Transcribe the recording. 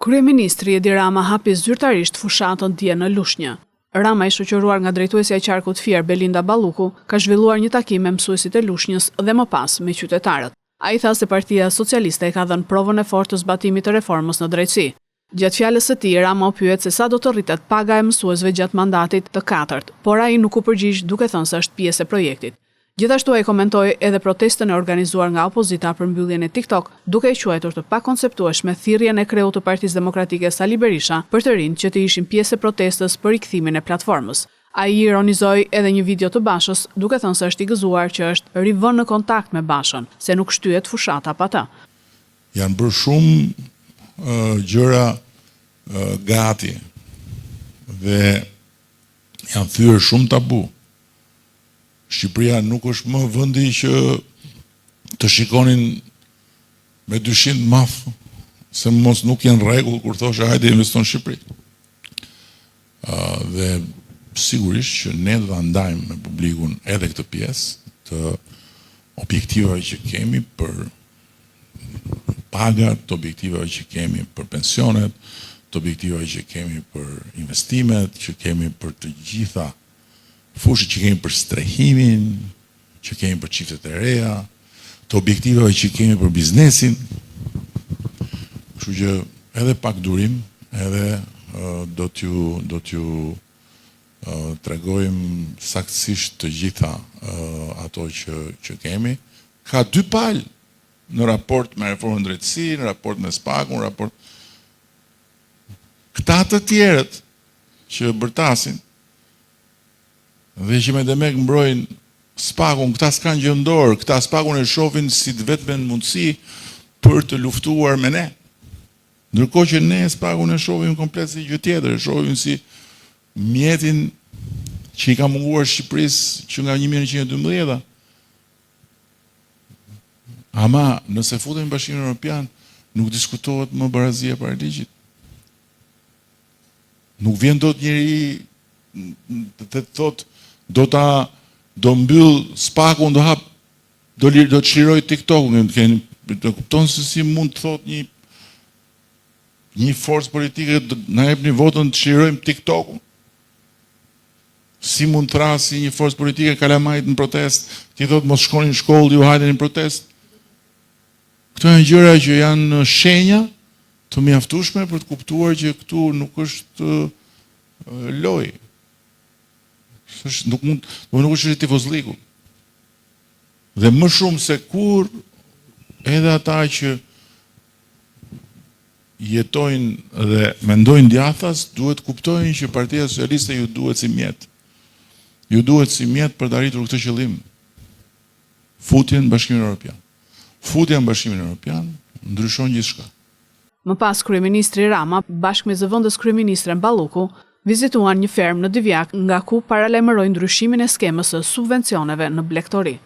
Kryeministri Edi Rama hapi zyrtarisht fushatën dje në Lushnjë. Rama, i shoqëruar nga drejtuesja e qarkut Fier Belinda Balluku, ka zhvilluar një takim me mësuesit e Lushnjës dhe më pas me qytetarët. Ai tha se Partia Socialiste ka dhënë provën e fortë të zbatimit të reformës në drejtësi. Gjatë fjalës së tij, Rama u pyet se sa do të rritet paga e mësuesve gjatë mandatit të katërt, por ai nuk u përgjigj duke thënë se është pjesë e projektit. Gjithashtu ai komentoi edhe protestën e organizuar nga opozita për mbylljen e TikTok, duke e quajtur të pakonceptueshme thirrjen e kreut të Partisë Demokratike Sali Berisha për të rinjtë që të ishin pjesë e protestës për rikthimin e platformës. Ai ironizoi edhe një video të Bashës, duke thënë se është i gëzuar që është rivënë në kontakt me Bashën, se nuk shtyhet fushata pa të. Janë bërë shumë gjëra gati dhe janë thyer shumë tabu. Shqipëria nuk është më vendi që të shikonin me dyshim maf se mos nuk janë rregull kur thoshe hajde investon në Shqipëri. Dhe sigurisht që ne do ta ndajmë me publikun edhe këtë pjesë të objektivave që kemi për pagat, të objektivave që kemi për pensionet, të objektivave që kemi për investimet, që kemi për të gjitha fushët që kemi për strehimin, që kemi për çiftet e reja, të objektivave që kemi për biznesin. Kështu që edhe pak durim, edhe do t'ju tregojmë saktësisht të gjitha ato që kemi. Ka dy palë në raport me reformën e drejtësisë, në raport me SPAK-un, raport këta të tjerët që bërtasin dhe që me demek mbrojnë SPAK-un, këta s'kan gjë ndorë, këta SPAK-un e shohin si të vetmen mundësi për të luftuar me ne. Ndërkohë që ne SPAK-un e shohim komplet si gjë tjetër, e shohim si mjetin që i ka munguar Shqipërisë që nga 1912. Ama nëse futemi në Bashkimin Evropian, nuk diskutohet më barazia para ligjit. Nuk vjen dot njëri të thotë do mbyll SPAK-un, do të çliroj TikTok-un, do kupton se si mund të thotë një forcë politike na jepni votën të çlirojmë TikTok-un. Si mund të rasi një forcë politike kalamajt në protest, ti thotë mos shkoni në shkollë, ju hajde në protest. Këto janë gjëra që janë shenja të mjaftueshme për të kuptuar që këtu nuk është lojë. Nuk është tifozliku. Dhe më shumë se kur edhe ata që jetojnë dhe mendojnë djathtas duhet kuptojnë që Partia Socialiste ju duhet si mjet. Ju duhet si mjet për të arritur këtë qëllim. Futja në Bashkimin Evropian. Futja në Bashkimin Evropian ndryshon gjithçka. Më pas kryeministri Rama bashkë me zëvendës kryeministren Balluku vizituan një fermë në Divjak nga ku paralajmëroi ndryshimin e skemës së subvencioneve në blegtori.